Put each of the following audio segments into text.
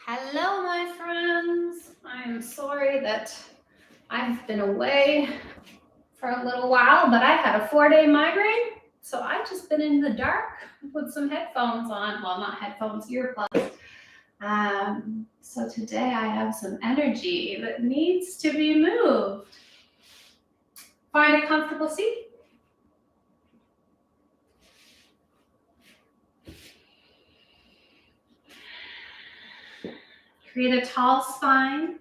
Hello, my friends. I'm sorry that I've been away for a little while, but I had a 4-day migraine, so I've just been in the dark with some headphones on. Well, not headphones, earplugs. So today I have some energy that needs to be moved. Find a comfortable seat. Create a tall spine.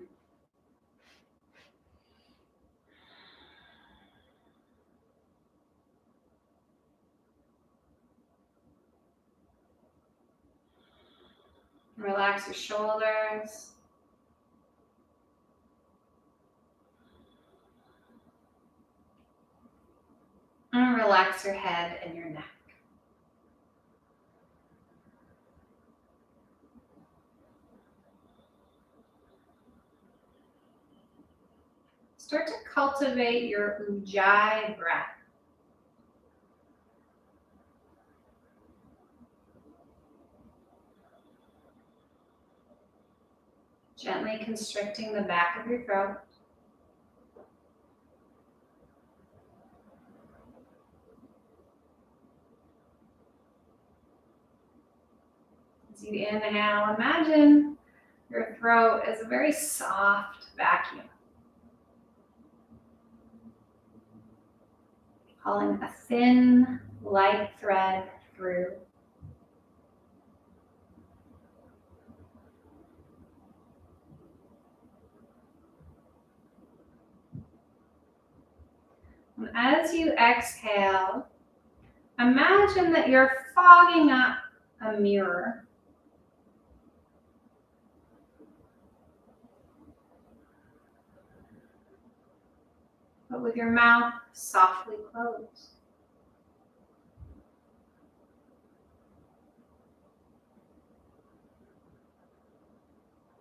Relax your shoulders. And relax your head and your neck. Start to cultivate your ujjayi breath. Gently constricting the back of your throat. As you inhale, imagine your throat as a very soft vacuum, pulling a thin, light thread through. And as you exhale, imagine that you're fogging up a mirror. But with your mouth softly closed.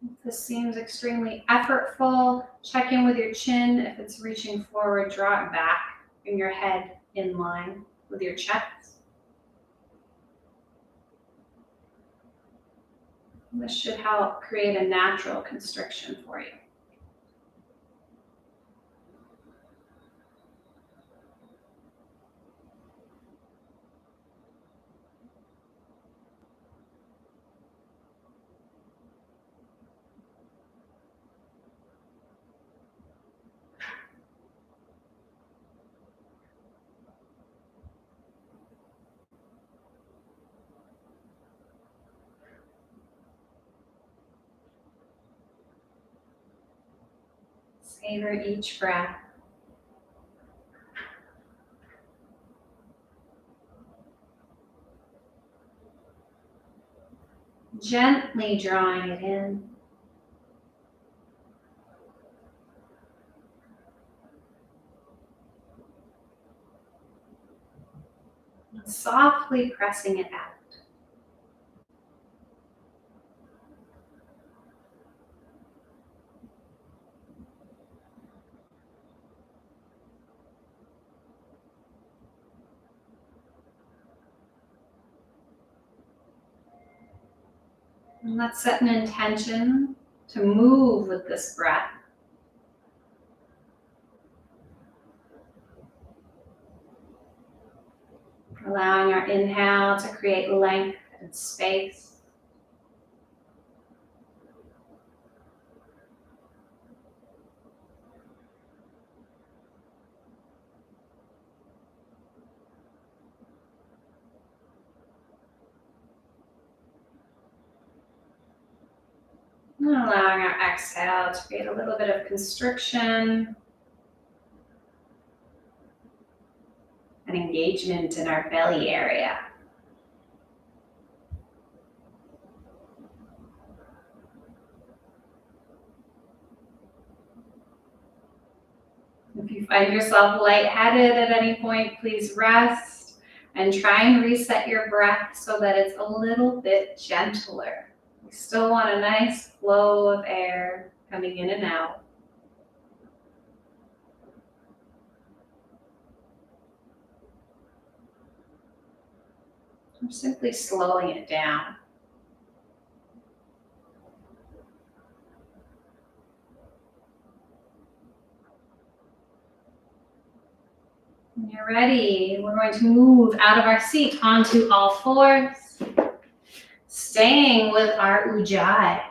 If this seems extremely effortful, check in with your chin. If it's reaching forward, draw it back. Bring your head in line with your chest. This should help create a natural constriction for you. Savor each breath. Gently drawing it in. And softly pressing it out. And let's set an intention to move with this breath. Allowing our inhale to create length and space. And allowing our exhale to create a little bit of constriction and engagement in our belly area. If you find yourself lightheaded at any point, please rest and try and reset your breath so that it's a little bit gentler. We still want a nice flow of air coming in and out. I'm simply slowing it down. When you're ready, we're going to move out of our seat onto all fours, staying with our ujjayi.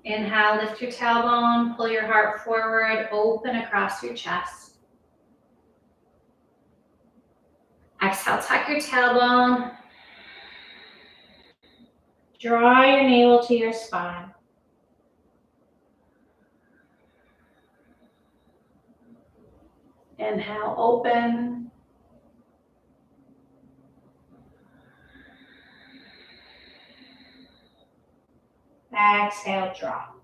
Inhale, lift your tailbone, pull your heart forward, open across your chest. Exhale, tuck your tailbone. Draw your navel to your spine. Inhale, open. Exhale, drop.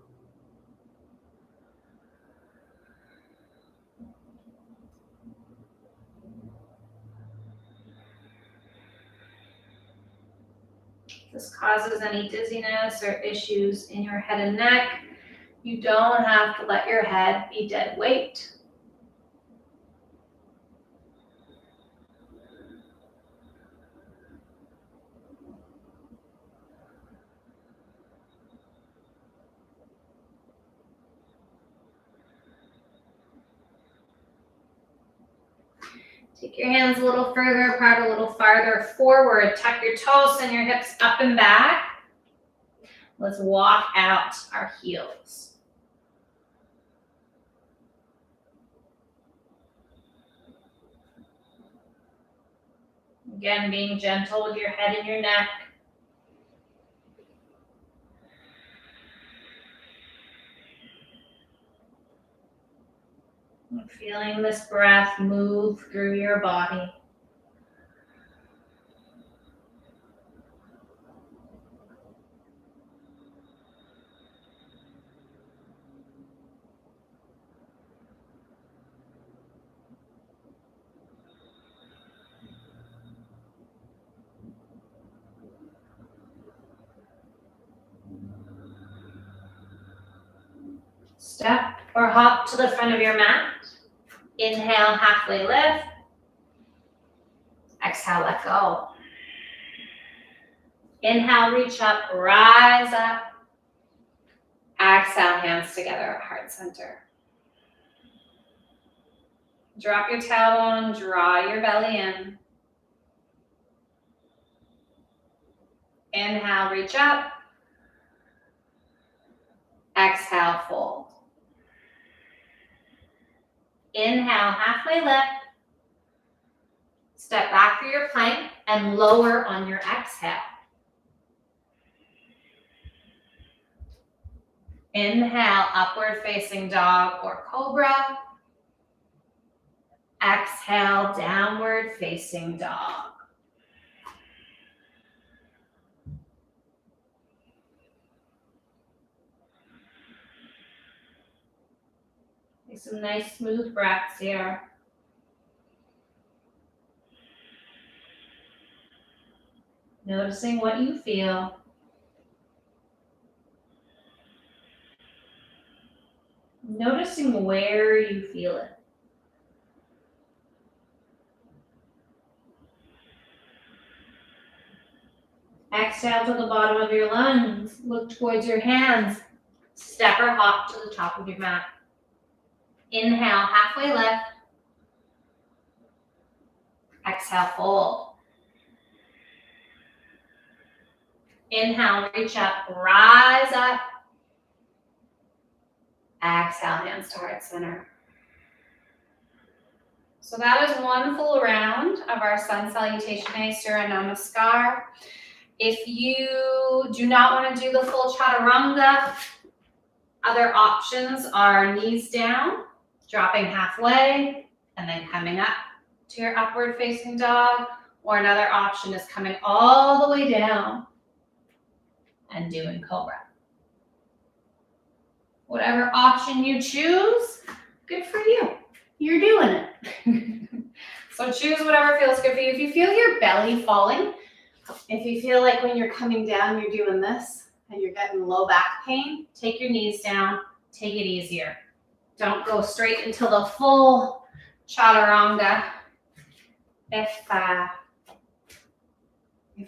If this causes any dizziness or issues in your head and neck, you don't have to let your head be dead weight. Take your hands a little further apart, a little farther forward. Tuck your toes and your hips up and back. Let's walk out our heels. Again, being gentle with your head and your neck. And feeling this breath move through your body. Step or hop to the front of your mat. Inhale, halfway lift. Exhale, let go. Inhale, reach up, rise up. Exhale, hands together at heart center. Drop your tailbone, draw your belly in. Inhale, reach up. Exhale, fold. Inhale, halfway lift. Step back through your plank and lower on your exhale. Inhale, upward facing dog or cobra. Exhale, downward facing dog. Take some nice smooth breaths here. Noticing what you feel. Noticing where you feel it. Exhale to the bottom of your lunge. Look towards your hands. Step or hop to the top of your mat. Inhale, halfway lift. Exhale, fold. Inhale, reach up, rise up. Exhale, hands to heart center. So that is one full round of our sun salutation Surya Namaskar. If you do not want to do the full chaturanga, other options are knees down, dropping halfway, and then coming up to your upward facing dog. Or another option is coming all the way down and doing cobra. Whatever option you choose, good for you. You're doing it. So choose whatever feels good for you. If you feel your belly falling, if you feel like when you're coming down, you're doing this and you're getting low back pain, take your knees down, take it easier. Don't go straight into the full chaturanga. If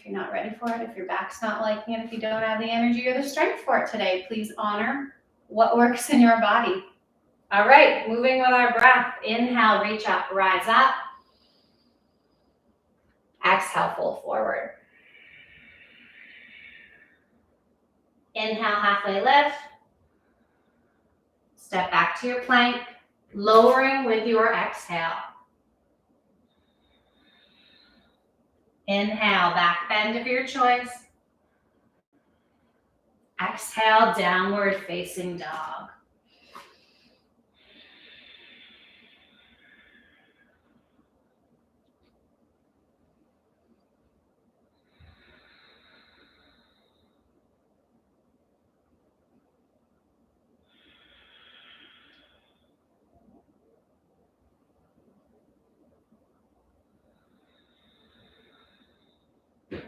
you're not ready for it, if your back's not liking it, if you don't have the energy or the strength for it today, please honor what works in your body. All right, moving with our breath. Inhale, reach up, rise up. Exhale, fold forward. Inhale, halfway lift. Step back to your plank, lowering with your exhale. Inhale, back bend of your choice. Exhale, downward facing dog.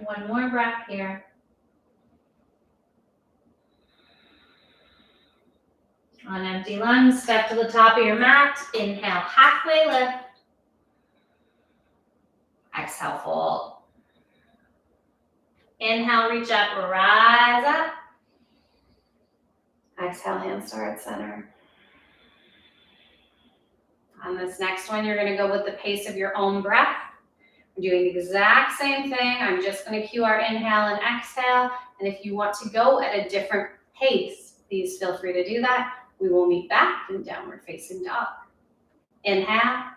One more breath here. On empty lungs, step to the top of your mat. Inhale, halfway lift. Exhale, fold. Inhale, reach up, rise up. Exhale, hands to heart center. On this next one, you're going to go with the pace of your own breath. We're doing the exact same thing. I'm just going to cue our inhale and exhale. And if you want to go at a different pace, please feel free to do that. We will meet back in downward facing dog. Inhale.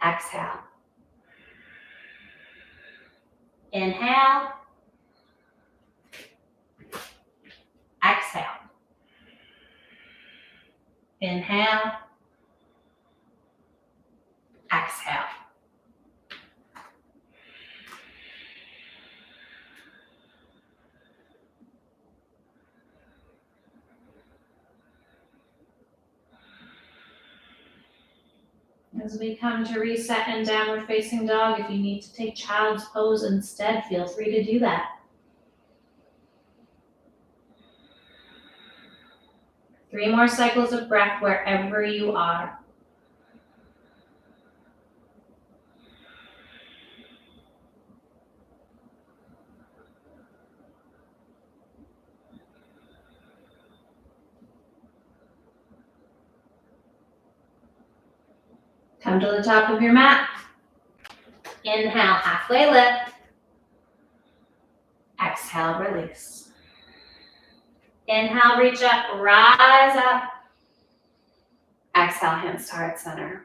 Exhale. Inhale. Exhale. Inhale. Exhale. As we come to reset in downward facing dog, if you need to take child's pose instead, feel free to do that. 3 more cycles of breath wherever you are. Come to the top of your mat. Inhale, halfway lift. Exhale, release. Inhale, reach up, rise up. Exhale, hands to heart center.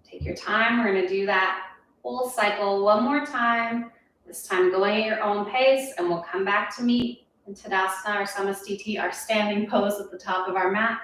Take your time. We're going to do that whole cycle one more time. This time going at your own pace, and we'll come back to meet in Tadasana or Samastiti, our standing pose at the top of our mat.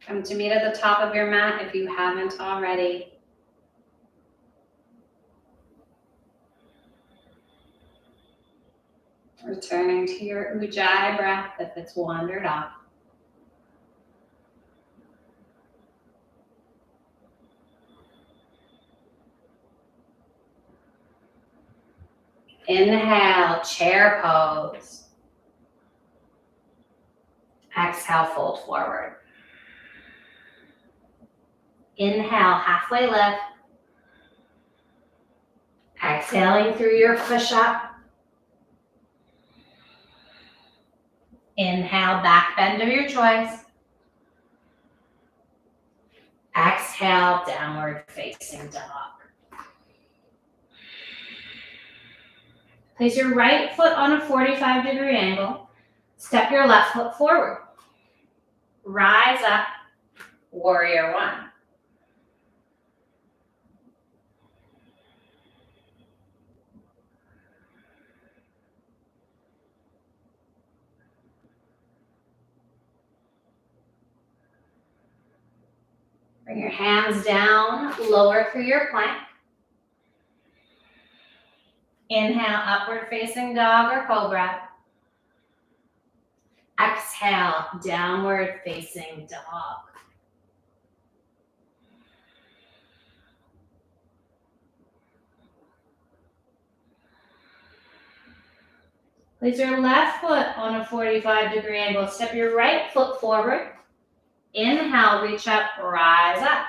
Come to meet at the top of your mat if you haven't already. Returning to your ujjayi breath if it's wandered off. Inhale, chair pose. Exhale, fold forward. Inhale, halfway lift. Exhaling through your push-up. Inhale, back bend of your choice. Exhale, downward facing dog. Place your right foot on a 45-degree angle. Step your left foot forward. Rise up, warrior one. Bring your hands down, lower through your plank. Inhale, upward facing dog or cobra. Exhale, downward facing dog. Place your left foot on a 45-degree angle. Step your right foot forward. Inhale, reach up, rise up.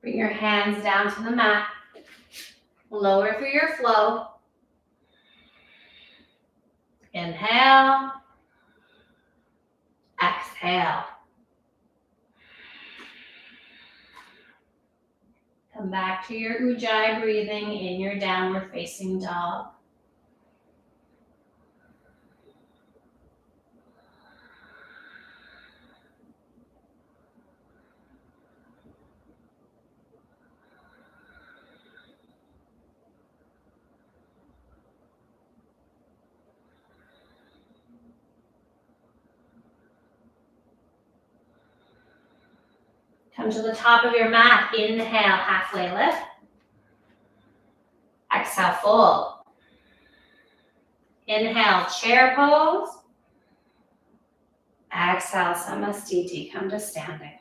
Bring your hands down to the mat. Lower through your flow. Inhale. Exhale. Come back to your ujjayi breathing in your downward facing dog. Come to the top of your mat. Inhale, halfway lift. Exhale, fold. Inhale, chair pose. Exhale, samastiti. Come to standing.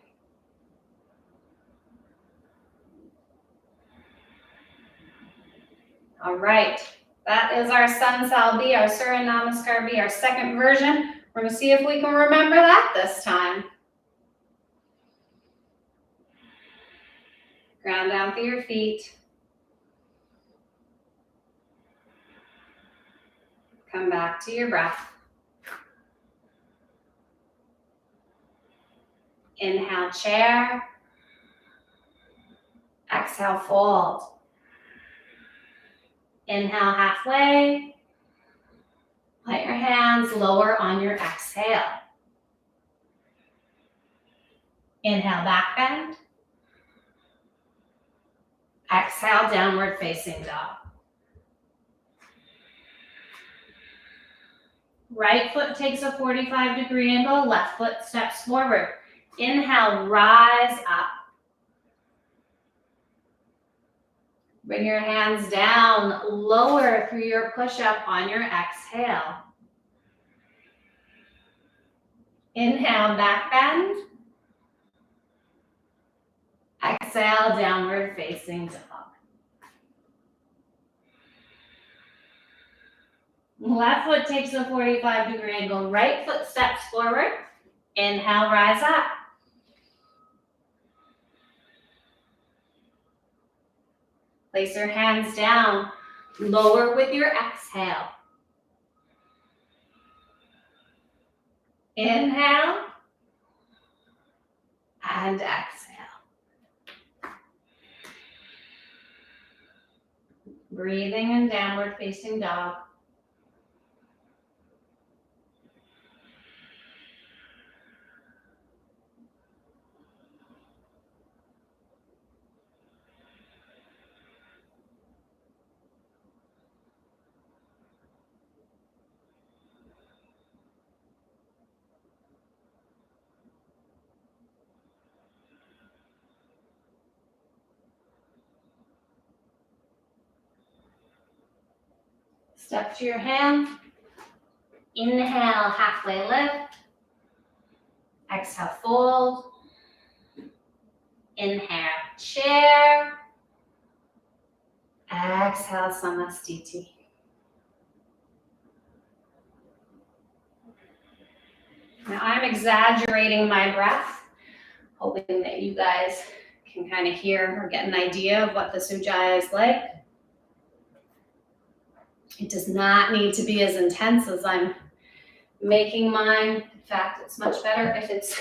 All right. That is our Sun Sal B, our Surya Namaskar B, our second version. We're going to see if we can remember that this time. Ground down through your feet. Come back to your breath. Inhale, chair. Exhale, fold. Inhale, halfway. Let your hands lower on your exhale. Inhale, back bend. Exhale, downward facing dog. Right foot takes a 45-degree angle, left foot steps forward. Inhale, rise up. Bring your hands down, lower through your push-up on your exhale. Inhale, back bend. Exhale, downward facing dog. Left foot takes a 45-degree angle, right foot steps forward. Inhale, rise up. Place your hands down, lower with your exhale. Inhale and exhale. Breathing in downward facing dog. Step to your hands. Inhale, halfway lift. Exhale, fold. Inhale, chair. Exhale, samastiti. Now I'm exaggerating my breath, hoping that you guys can kind of hear or get an idea of what this ujjayi is like. It does not need to be as intense as I'm making mine. In fact, it's much better if it's,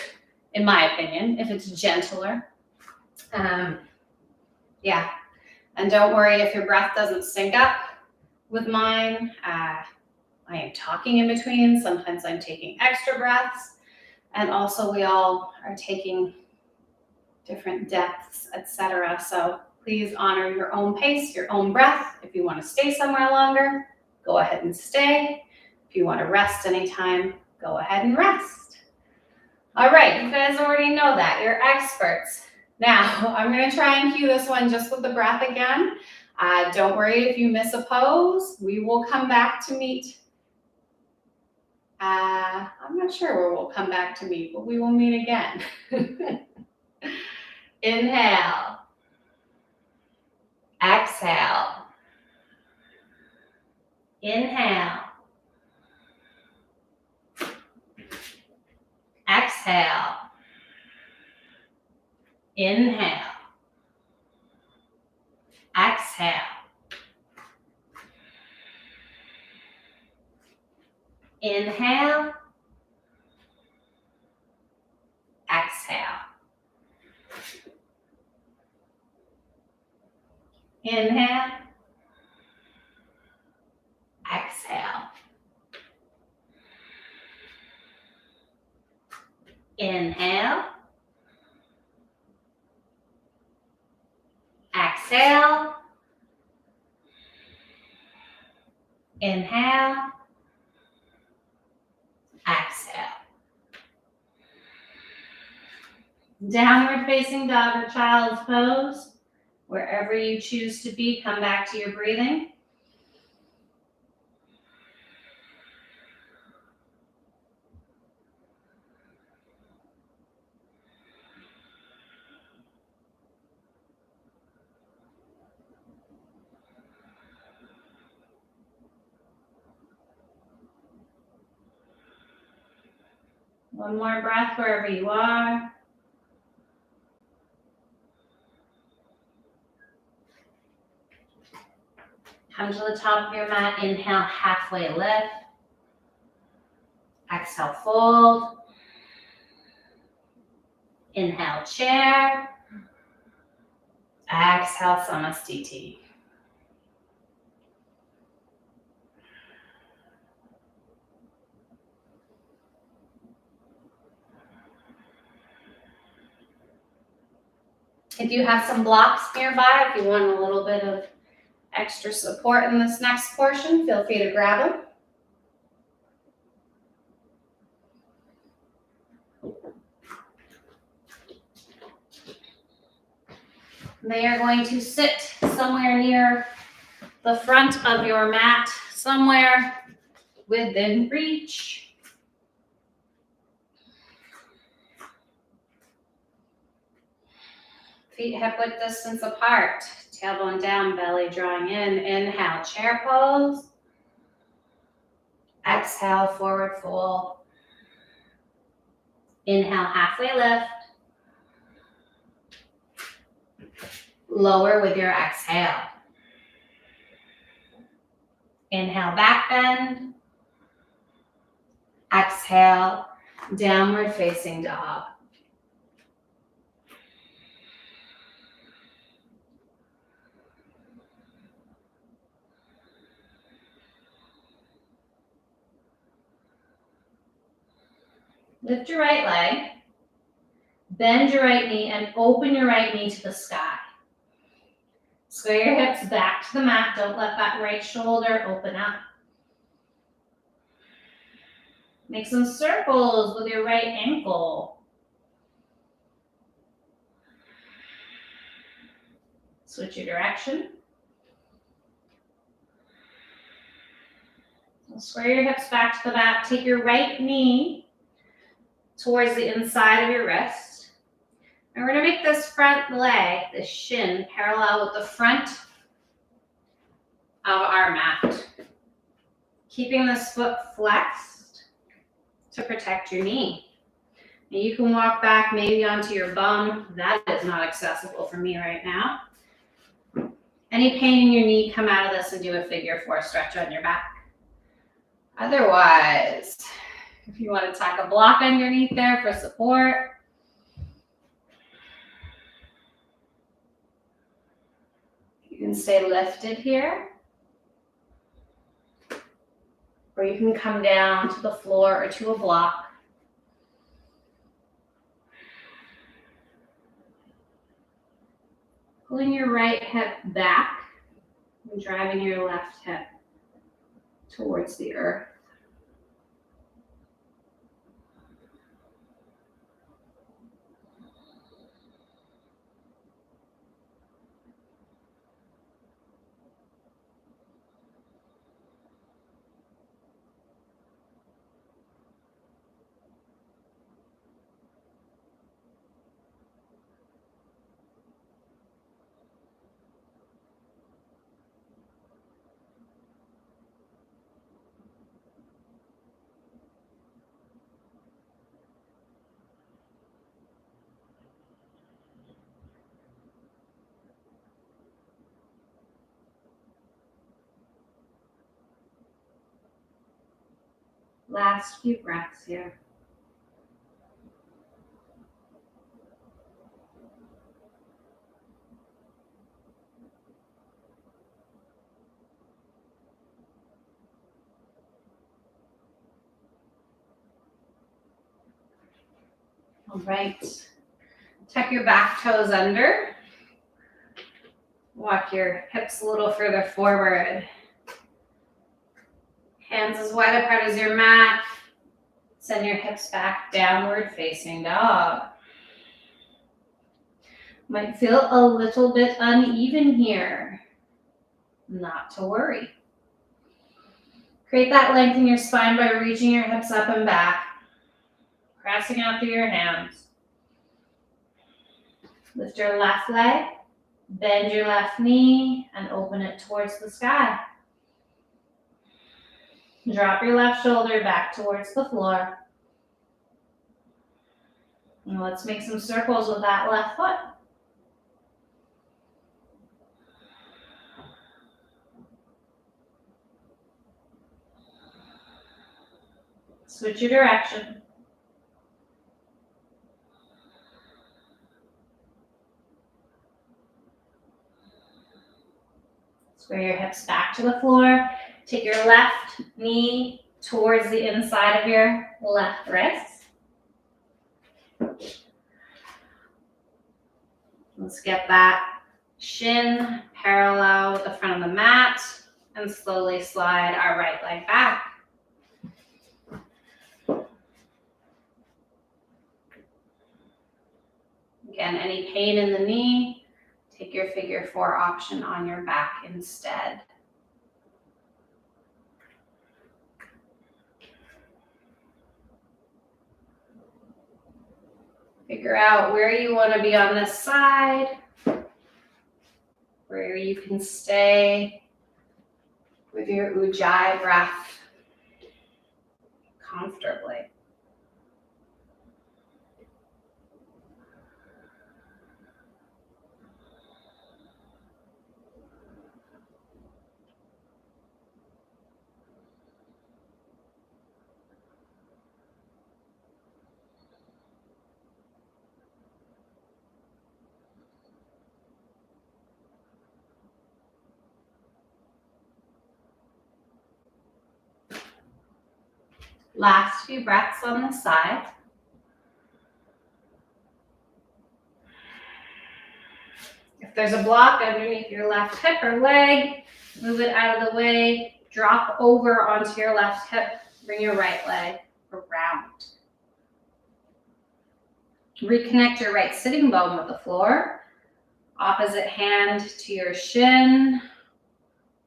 in my opinion, if it's gentler. Yeah, and don't worry if your breath doesn't sync up with mine. I am talking in between. Sometimes I'm taking extra breaths. And also we all are taking different depths, etc. So please honor your own pace, your own breath. If you want to stay somewhere longer, go ahead and stay. If you want to rest anytime, go ahead and rest. All right, you guys already know that. You're experts. Now, I'm going to try and cue this one just with the breath again. Don't worry if you miss a pose. We will come back to meet. I'm not sure where we'll come back to meet, but we will meet again. Inhale. Exhale. Inhale. Exhale. Inhale. Exhale. Inhale. Exhale. Inhale. Exhale. Inhale. Exhale. Inhale. Exhale. Downward facing dog or child's pose. Wherever you choose to be, come back to your breathing. One more breath wherever you are. Come to the top of your mat. Inhale, halfway lift. Exhale, fold. Inhale, chair. Exhale, samastiti. If you have some blocks nearby, if you want a little bit of extra support in this next portion, feel free to grab them. They are going to sit somewhere near the front of your mat, somewhere within reach. Feet hip-width distance apart. Tailbone down, belly drawing in. Inhale, chair pose. Exhale, forward fold. Inhale, halfway lift. Lower with your exhale. Inhale, back bend. Exhale, downward facing dog. Lift your right leg, bend your right knee, and open your right knee to the sky. Square your hips back to the mat. Don't let that right shoulder open up. Make some circles with your right ankle. Switch your direction. Square your hips back to the mat. Take your right knee towards the inside of your wrist. And we're gonna make this front leg, this shin, parallel with the front of our mat. Keeping this foot flexed to protect your knee. And you can walk back maybe onto your bum. That is not accessible for me right now. Any pain in your knee, come out of this and do a figure 4 stretch on your back. Otherwise, if you want to tack a block underneath there for support, you can stay lifted here, or you can come down to the floor or to a block. Pulling your right hip back and driving your left hip towards the earth. Last few breaths here. All right. Tuck your back toes under. Walk your hips a little further forward. Hands as wide apart as your mat. Send your hips back, downward facing dog. Might feel a little bit uneven here. Not to worry. Create that length in your spine by reaching your hips up and back. Pressing out through your hands. Lift your left leg, bend your left knee, and open it towards the sky. Drop your left shoulder back towards the floor. And let's make some circles with that left foot. Switch your direction. Square your hips back to the floor. Take your left knee towards the inside of your left wrist. Let's get that shin parallel with the front of the mat and slowly slide our right leg back. Again, any pain in the knee, take your figure 4 option on your back instead. Figure out where you want to be on this side, where you can stay with your ujjayi breath comfortably. Last few breaths on this side. If there's a block underneath your left hip or leg, move it out of the way. Drop over onto your left hip. Bring your right leg around. Reconnect your right sitting bone with the floor. Opposite hand to your shin.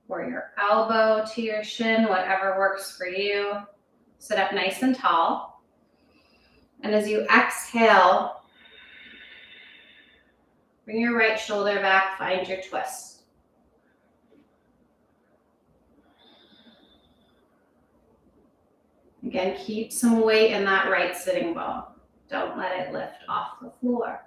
or your elbow to your shin, whatever works for you. Sit up nice and tall. And as you exhale, bring your right shoulder back, find your twist. Again, keep some weight in that right sitting bone. Don't let it lift off the floor.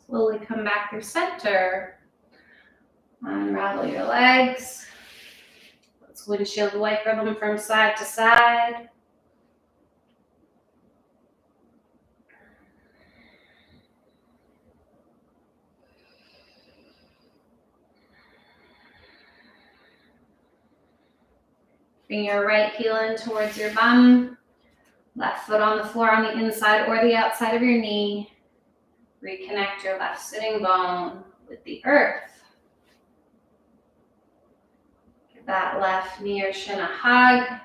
Slowly come back through center. Unravel your legs. Let's windshield wiper them from side to side. Bring your right heel in towards your bum. Left foot on the floor on the inside or the outside of your knee. Reconnect your left sitting bone with the earth. Give that left knee or shin a hug.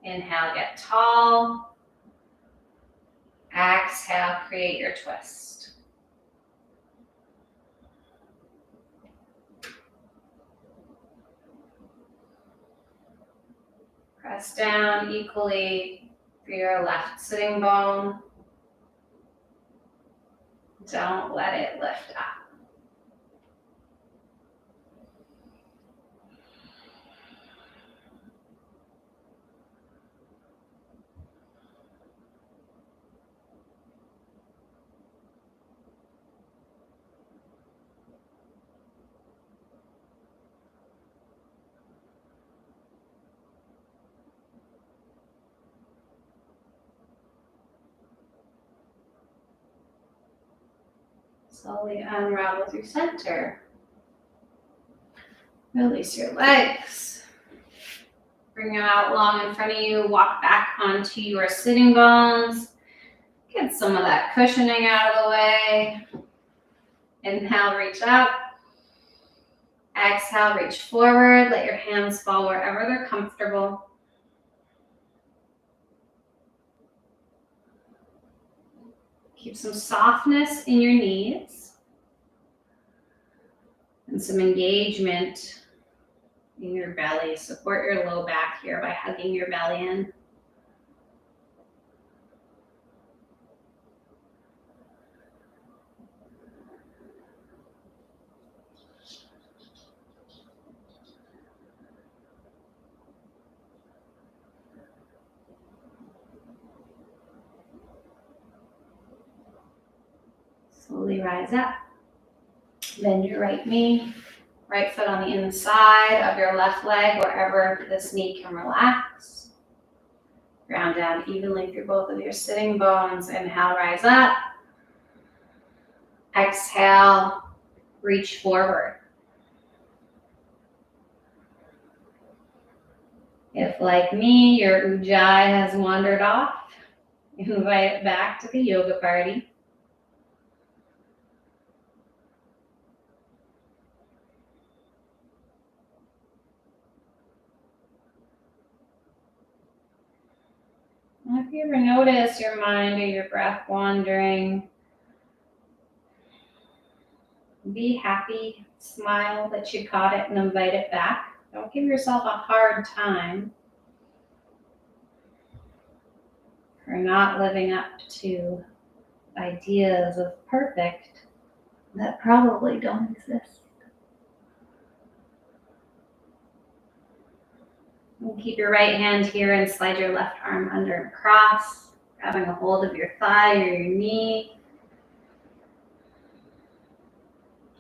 Inhale, get tall. Exhale, create your twist. Press down equally through your left sitting bone. Don't let it lift up. Slowly unravel through center. Release your legs. Bring them out long in front of you. Walk back onto your sitting bones. Get some of that cushioning out of the way. Inhale, reach up. Exhale, reach forward. Let your hands fall wherever they're comfortable. Keep some softness in your knees and some engagement in your belly. Support your low back here by hugging your belly in. Slowly rise up. Bend your right knee. Right foot on the inside of your left leg, wherever this knee can relax. Ground down evenly through both of your sitting bones. Inhale, rise up. Exhale, reach forward. If, like me, your ujjayi has wandered off, invite it back to the yoga party. If you ever notice your mind or your breath wandering, be happy, smile that you caught it and invite it back. Don't give yourself a hard time for not living up to ideas of perfect that probably don't exist. And keep your right hand here and slide your left arm under and across, grabbing a hold of your thigh or your knee.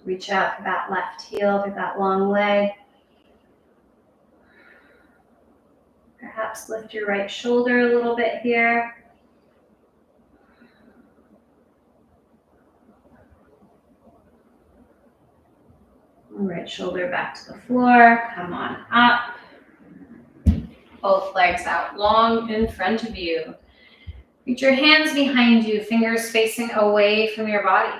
Reach out for that left heel, for that long leg. Perhaps lift your right shoulder a little bit here. Right shoulder back to the floor. Come on up. Both legs out long in front of you. Reach your hands behind you, fingers facing away from your body.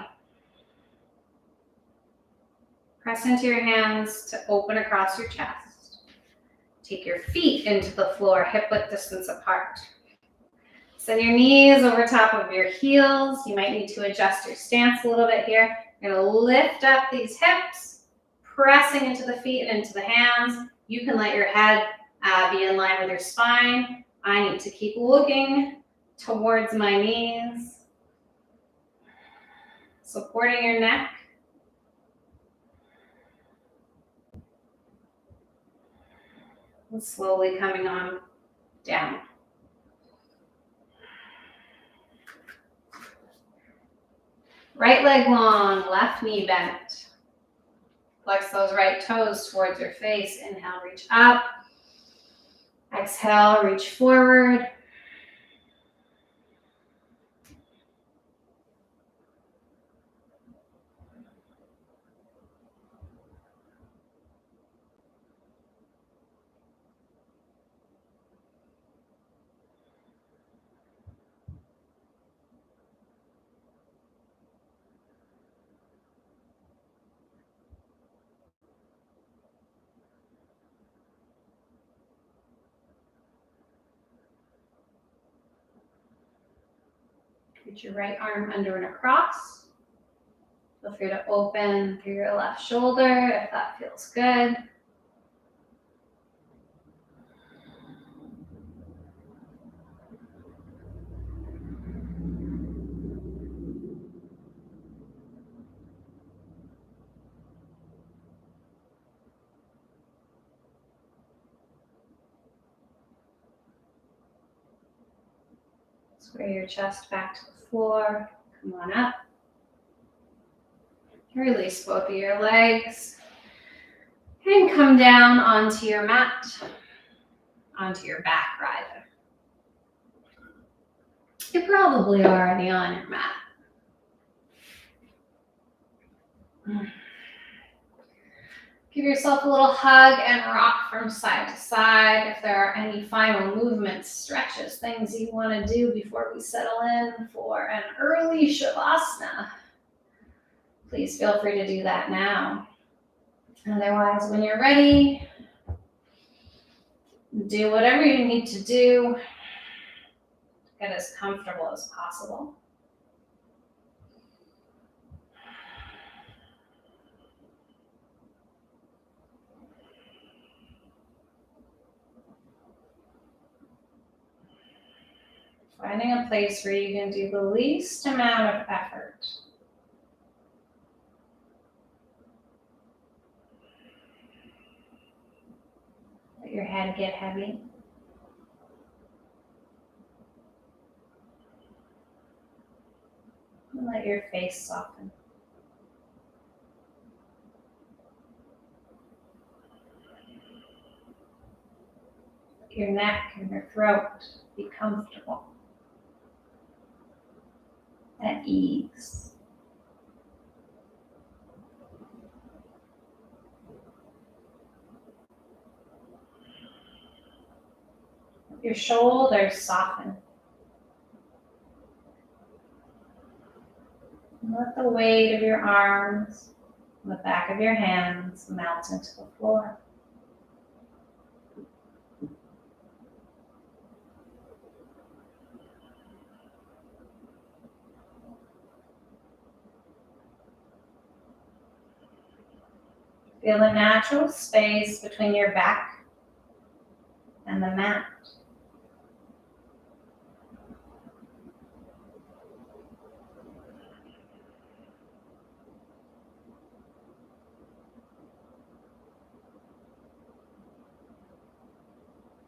Press into your hands to open across your chest. Take your feet into the floor, hip-width distance apart. Send your knees over top of your heels. You might need to adjust your stance a little bit here. You're going to lift up these hips, pressing into the feet and into the hands. You can let your head be in line with your spine. I need to keep looking towards my knees, supporting your neck. And slowly coming on down. Right leg long, left knee bent. Flex those right toes towards your face. Inhale, reach up. Exhale, reach forward. Reach your right arm under and across. Feel free to open through your left shoulder if that feels good. Square your chest back to the floor. Come on up. Release both of your legs. And come down onto your mat, onto your back rather. You're probably already on your mat. Give yourself a little hug and rock from side to side. If there are any final movements, stretches, things you want to do before we settle in for an early Shavasana, please feel free to do that now. Otherwise, when you're ready, do whatever you need to do. Get as comfortable as possible. Finding a place where you can do the least amount of effort. Let your head get heavy. And let your face soften. Let your neck and your throat be comfortable. At ease. Let your shoulders soften. And let the weight of your arms and the back of your hands melt into the floor. Feel the natural space between your back and the mat.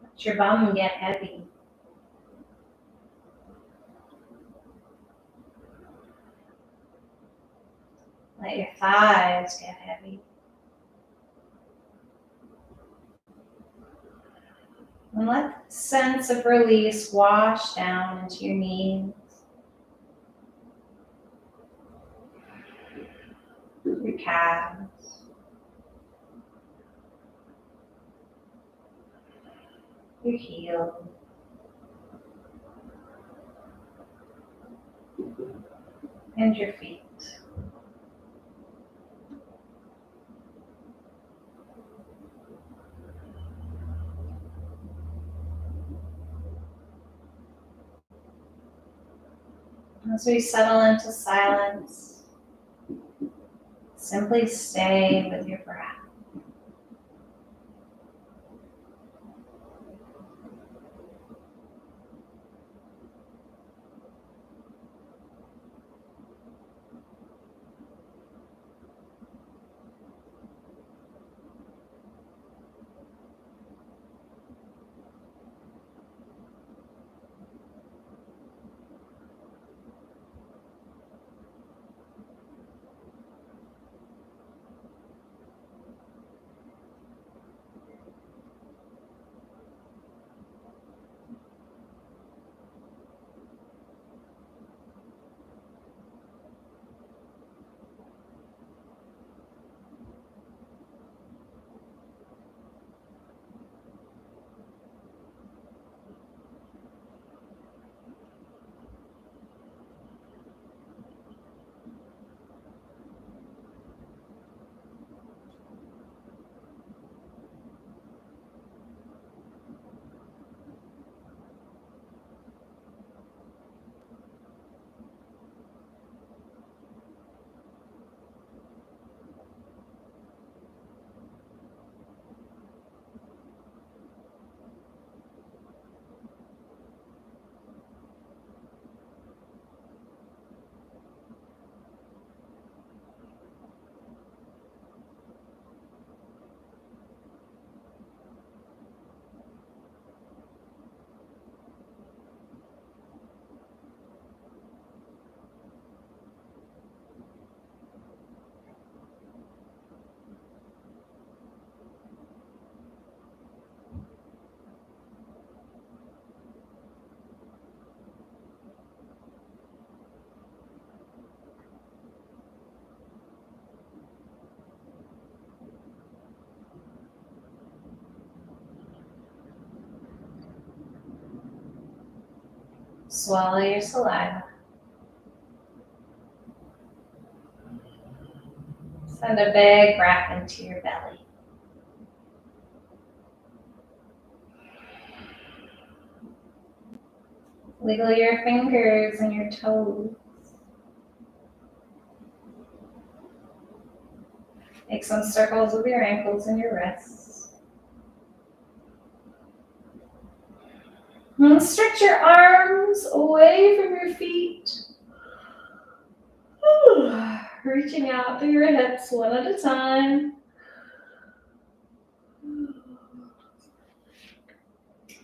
Let your bum get heavy. Let your thighs get heavy. And let the sense of release wash down into your knees, your calves, your heel, and your feet. As we settle into silence, simply stay with your breath. Swallow your saliva. Send a big breath into your belly. Wiggle your fingers and your toes. Make some circles with your ankles and your wrists. And stretch your arms away from your feet. Reaching out through your hips one at a time.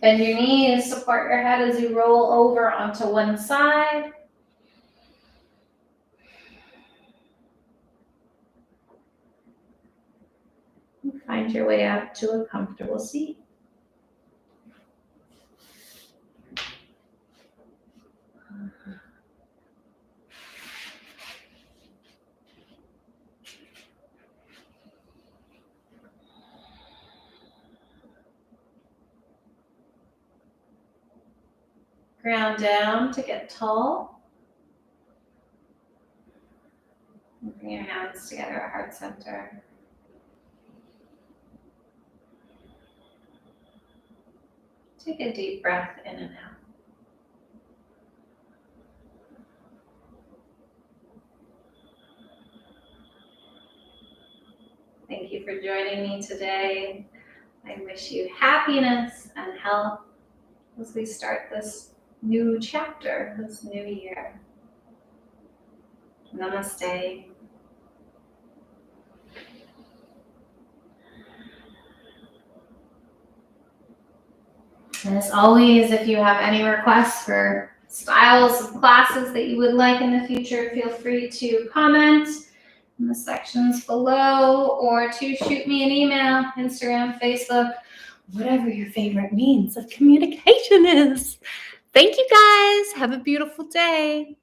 Bend your knees, support your head as you roll over onto one side. Find your way up to a comfortable seat. Ground down to get tall. Bring your hands together at heart center. Take a deep breath in and out. Thank you for joining me today. I wish you happiness and health as we start this new chapter, this new year. Namaste. And as always, if you have any requests for styles of classes that you would like in the future, feel free to comment in the sections below or to shoot me an email, Instagram, Facebook, whatever your favorite means of communication is. Thank you guys. Have a beautiful day.